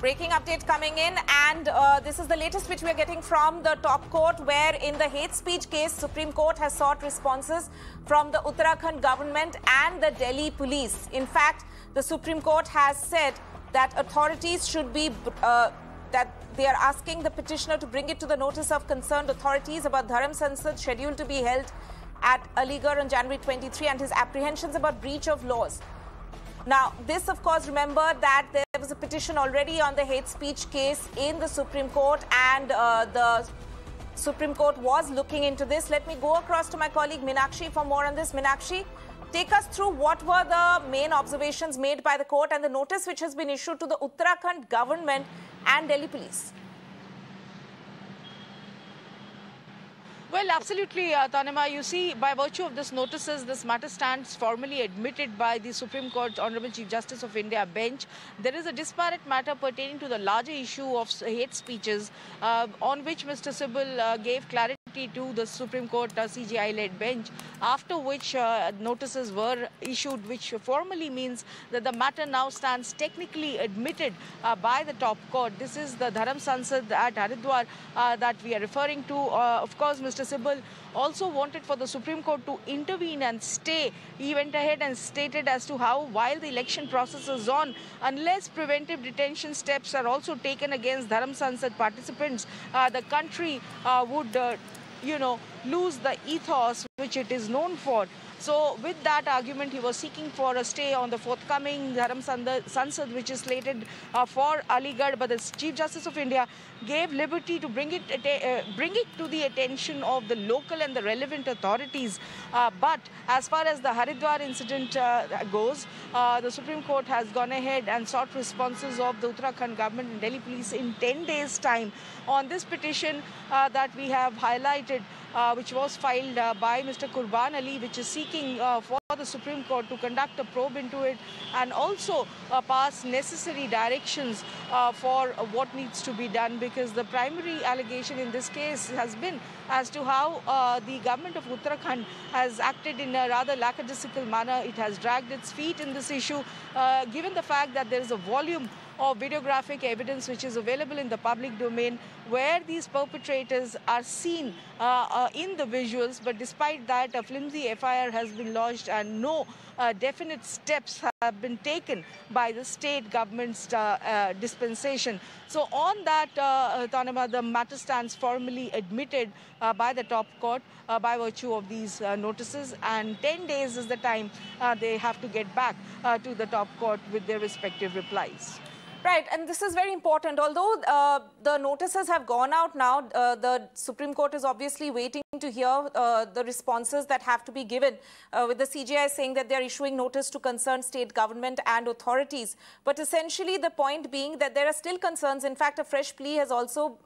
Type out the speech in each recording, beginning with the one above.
Breaking update coming in, and this is the latest which we are getting from the top court, where in the hate speech case, Supreme Court has sought responses from the Uttarakhand government and the Delhi police. In fact, the Supreme Court has said that authorities should be, that they are asking the petitioner to bring it to the notice of concerned authorities about Dharam Sansad scheduled to be held at Aligarh on January 23 and his apprehensions about breach of laws. Now, this, of course, remember that there was a petition already on the hate speech case in the Supreme Court, and the Supreme Court was looking into this. Let me go across to my colleague Meenakshi for more on this. Meenakshi, take us through what were the main observations made by the court and the notice which has been issued to the Uttarakhand government and Delhi police. Well, absolutely, Tanima. You see, by virtue of this notices, this matter stands formally admitted by the Supreme Court Honorable Chief Justice of India bench. There is a disparate matter pertaining to the larger issue of hate speeches, on which Mr. Sibal gave clarity to the Supreme Court CJI-led bench, after which notices were issued, which formally means that the matter now stands technically admitted by the top court. This is the Dharam Sansad at Haridwar that we are referring to. Of course, Mr. Sibal also wanted for the Supreme Court to intervene and stay. He went ahead and stated as to how, while the election process is on, unless preventive detention steps are also taken against Dharam Sansad participants, the country would lose the ethos which it is known for. So with that argument, he was seeking for a stay on the forthcoming Dharam Sansad, which is slated for Aligarh. But the Chief Justice of India gave liberty to bring it to the attention of the local and the relevant authorities. But as far as the Haridwar incident goes, the Supreme Court has gone ahead and sought responses of the Uttarakhand government and Delhi police in 10 days' time on this petition that we have highlighted, which was filed by Mr. Qurban Ali, which is seeking for the Supreme Court to conduct a probe into it and also pass necessary directions for what needs to be done, because the primary allegation in this case has been as to how the government of Uttarakhand has acted in a rather lackadaisical manner. It has dragged its feet in this issue, given the fact that there is a volume of videographic evidence which is available in the public domain where these perpetrators are seen in the visuals. But despite that, a flimsy FIR has been lodged and no definite steps have been taken by the state government's dispensation. So on that, Tanima, the matter stands formally admitted by the top court by virtue of these notices, and 10 days is the time they have to get back to the top court with their respective replies. Right, and this is very important. Although the notices have gone out now, the Supreme Court is obviously waiting to hear the responses that have to be given, with the CJI saying that they are issuing notice to concerned state government and authorities. But essentially the point being that there are still concerns. In fact, a fresh plea is also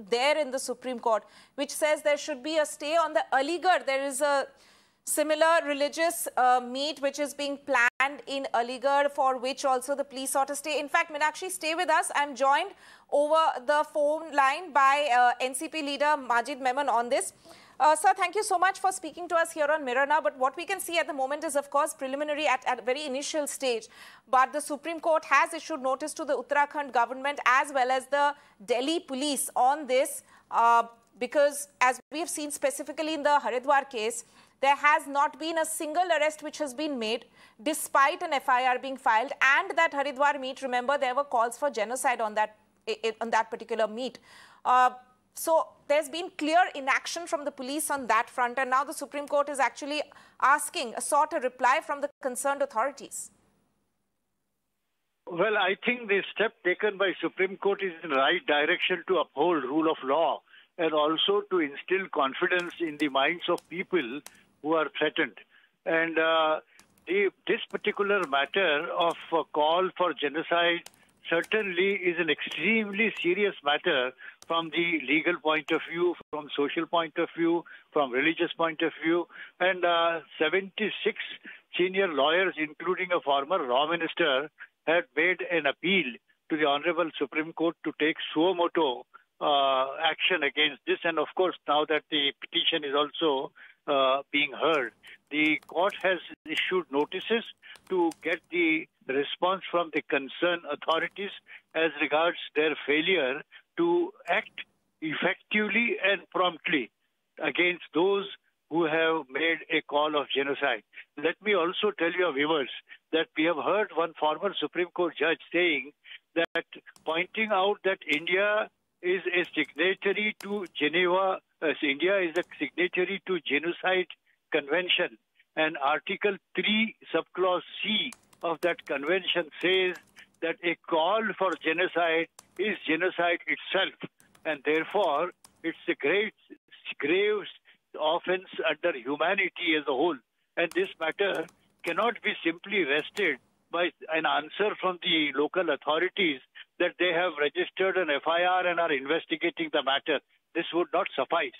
there in the Supreme Court, which says there should be a stay on the Aligarh. There is a similar religious meet which is being planned in Aligarh, for which also the police sought to stay. In fact, Meenakshi, stay with us. I'm joined over the phone line by NCP leader Majid Memon on this. Sir, thank you so much for speaking to us here on Mirror Now. But what we can see at the moment is, of course, preliminary at a very initial stage. But the Supreme Court has issued notice to the Uttarakhand government as well as the Delhi police on this, because as we have seen specifically in the Haridwar case, there has not been a single arrest which has been made despite an FIR being filed. And that Haridwar meet, remember, there were calls for genocide on that particular meet. So there's been clear inaction from the police on that front. And now the Supreme Court is actually asking a sort of reply from the concerned authorities. Well, I think the step taken by Supreme Court is in the right direction to uphold rule of law and also to instill confidence in the minds of people who are threatened. And this particular matter of a call for genocide certainly is an extremely serious matter from the legal point of view, from social point of view, from religious point of view. And 76 senior lawyers, including a former law minister, had made an appeal to the Honorable Supreme Court to take suo motu action against this. And of course, now that the petition is also being heard. The court has issued notices to get the response from the concerned authorities as regards their failure to act effectively and promptly against those who have made a call of genocide. Let me also tell your viewers that we have heard one former Supreme Court judge saying that, pointing out that India is a signatory to Geneva, India is a signatory to Genocide Convention, and Article 3, Subclause C of that convention says that a call for genocide is genocide itself, and therefore it's a grave offense under humanity as a whole. And this matter cannot be simply rested by an answer from the local authorities that they have registered an FIR and are investigating the matter. This would not suffice.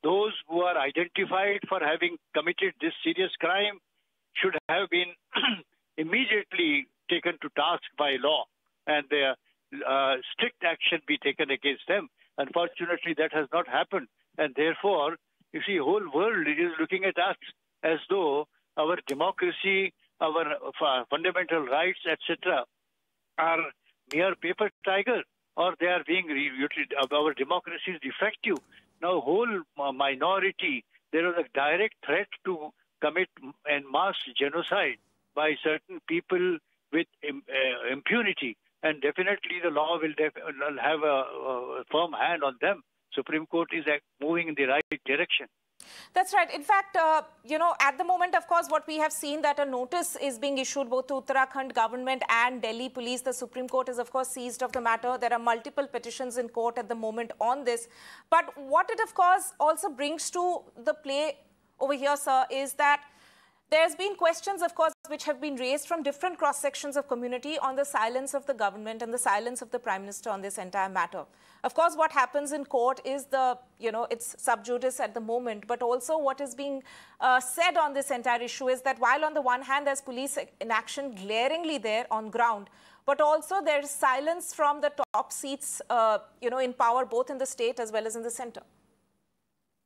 Those who are identified for having committed this serious crime should have been immediately taken to task by law, and their strict action be taken against them. Unfortunately, that has not happened, and therefore, you see, the whole world is looking at us as though our democracy, our fundamental rights, etc., are mere paper tiger, or they are being our democracy is defective. Now, whole minority, there is a direct threat to commit en masse genocide by certain people with impunity, and definitely the law will have a firm hand on them. Supreme Court is moving in the right direction. That's right. In fact, at the moment, of course, what we have seen that a notice is being issued both to Uttarakhand government and Delhi police. The Supreme Court is, of course, seized of the matter. There are multiple petitions in court at the moment on this. But what it, of course, also brings to the play over here, sir, is that there's been questions, of course, which have been raised from different cross-sections of community on the silence of the government and the silence of the Prime Minister on this entire matter. Of course, what happens in court is it's sub judice at the moment, but also what is being said on this entire issue is that while on the one hand there's police inaction glaringly there on ground, but also there's silence from the top seats, in power, both in the state as well as in the centre.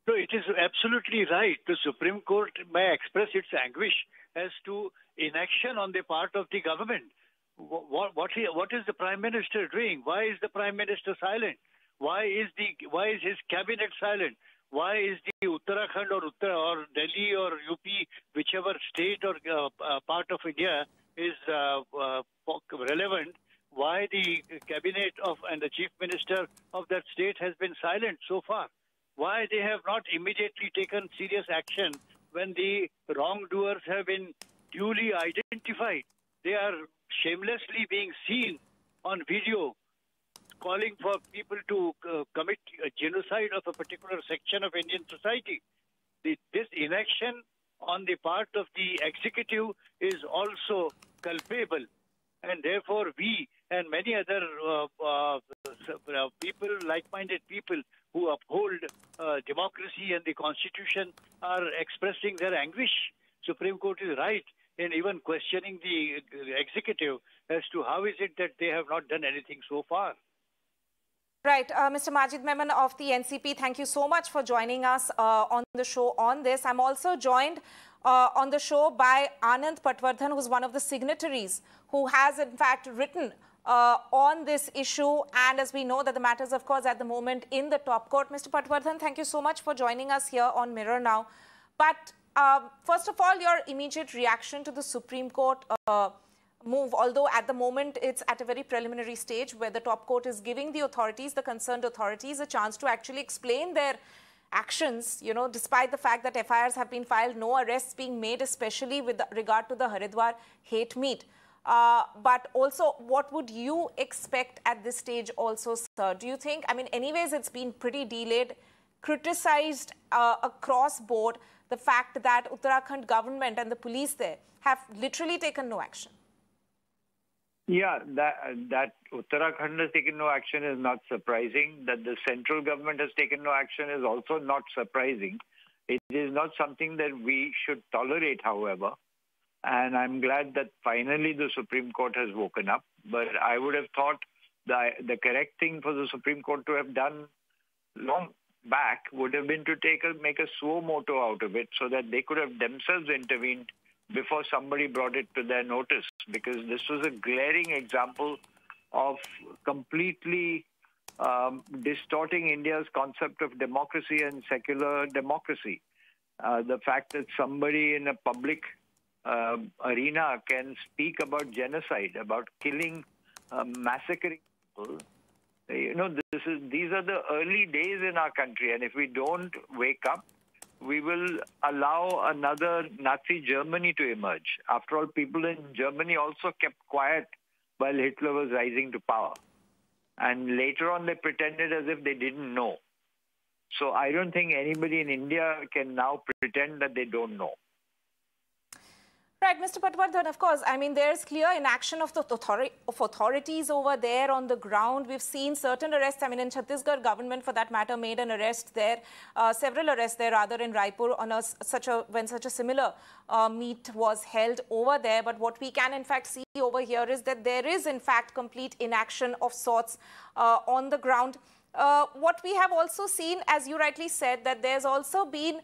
So it is absolutely right. The Supreme Court may express its anguish as to inaction on the part of the government. What is the Prime Minister doing? Why is the Prime Minister silent? Why is his cabinet silent? Why is the Uttarakhand or Delhi or UP, whichever state or part of India is relevant? Why the cabinet and the Chief Minister of that state has been silent so far? Why they have not immediately taken serious action when the wrongdoers have been duly identified? They are shamelessly being seen on video calling for people to commit a genocide of a particular section of Indian society. This inaction on the part of the executive is also culpable, and therefore we and many other people, like-minded people who uphold democracy and the Constitution are expressing their anguish. Supreme Court is right in even questioning the executive as to how is it that they have not done anything so far. Right. Mr. Majid Memon of the NCP, thank you so much for joining us on the show on this. I'm also joined on the show by Anand Patwardhan, who's one of the signatories who has, in fact, written on this issue. And as we know that the matter is, of course, at the moment in the top court. Mr. Patwardhan, thank you so much for joining us here on Mirror Now. But first of all, your immediate reaction to the Supreme Court move, although at the moment it's at a very preliminary stage where the top court is giving the authorities, the concerned authorities, a chance to actually explain their actions, despite the fact that FIRs have been filed, no arrests being made, especially with regard to the Haridwar hate meet. But also, what would you expect at this stage also, sir? Do you think, anyways, it's been pretty delayed, criticized across board, the fact that Uttarakhand government and the police there have literally taken no action? Yeah, that Uttarakhand has taken no action is not surprising. That the central government has taken no action is also not surprising. It is not something that we should tolerate, however. And I'm glad that finally the Supreme Court has woken up. But I would have thought the correct thing for the Supreme Court to have done back would have been to make a suo moto out of it so that they could have themselves intervened before somebody brought it to their notice, because this was a glaring example of completely distorting India's concept of democracy and secular democracy. The fact that somebody in a public arena can speak about genocide, about killing, massacring people. These are the early days in our country, and if we don't wake up, we will allow another Nazi Germany to emerge. After all, people in Germany also kept quiet while Hitler was rising to power. And later on, they pretended as if they didn't know. So I don't think anybody in India can now pretend that they don't know. Right, Mr. Patwardhan, of course, I mean, there's clear inaction of the authorities over there on the ground. We've seen certain arrests. I mean, in Chhattisgarh, government, for that matter, made an arrest there, several arrests there, rather, in Raipur on when such a similar meet was held over there. But what we can, in fact, see over here is that there is, in fact, complete inaction of sorts on the ground. What we have also seen, as you rightly said, that there's also been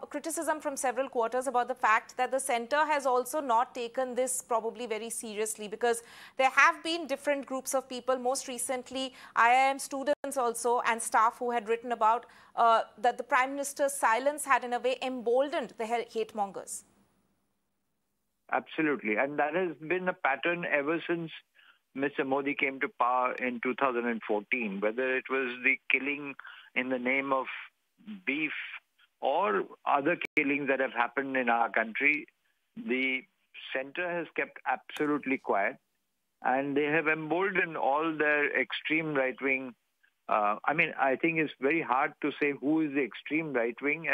criticism from several quarters about the fact that the centre has also not taken this probably very seriously, because there have been different groups of people, most recently IIM students also and staff, who had written about that the Prime Minister's silence had in a way emboldened the hate mongers. Absolutely. And that has been a pattern ever since Mr. Modi came to power in 2014, whether it was the killing in the name of beef or other killings that have happened in our country. The centre has kept absolutely quiet, and they have emboldened all their extreme right-wing. I think it's very hard to say who is the extreme right-wing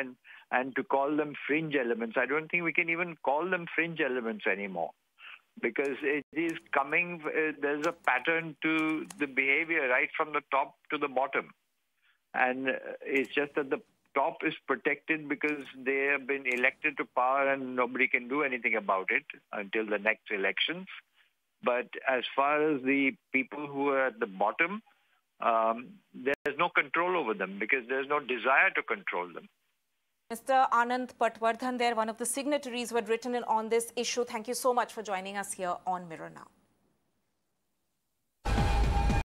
and to call them fringe elements. I don't think we can even call them fringe elements anymore, because it is coming, there's a pattern to the behavior right from the top to the bottom. And it's just that the top is protected because they have been elected to power and nobody can do anything about it until the next elections. But as far as the people who are at the bottom, there's no control over them because there's no desire to control them. Mr. Anand Patwardhan there, one of the signatories who had written in on this issue. Thank you so much for joining us here on Mirror Now.